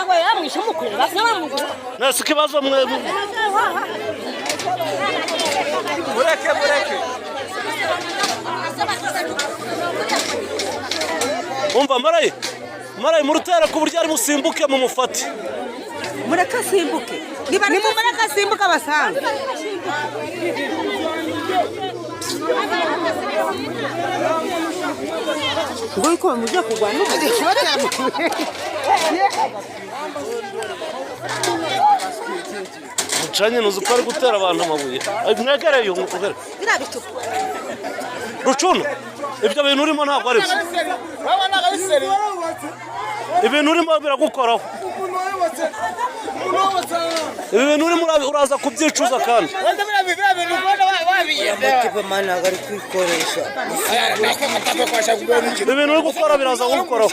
ntabwo yamwishe umukureba n'abamugura nasi ikibazo mwebwe mureke umva marayi murutera ku buryo ari musimbuke mu mufati mureke asimbuke niba ni mureke asimbuke abasanga ngo yuko bamuje kugwana n'ubundi mucanye nuzi ko ari gutera abantu amabuye mwegereye rucuno ibyo bintu urimo ntabwo ari byo ibintu urimo biragukoraho ibi bintu urimo uraza kubyicuza kandi ibi bintu uri gukora biraza kugukoraho